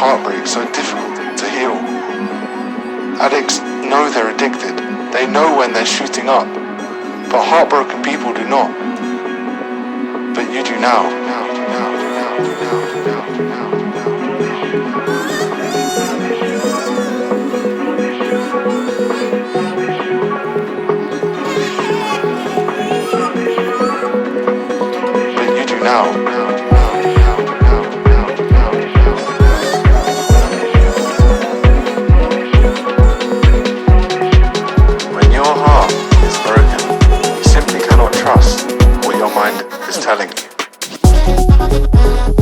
heartbreak so difficult to heal. Addicts know they're addicted, they know when they're shooting up, but heartbroken people do not. But you do now. But you do now. Trust what your mind is telling you.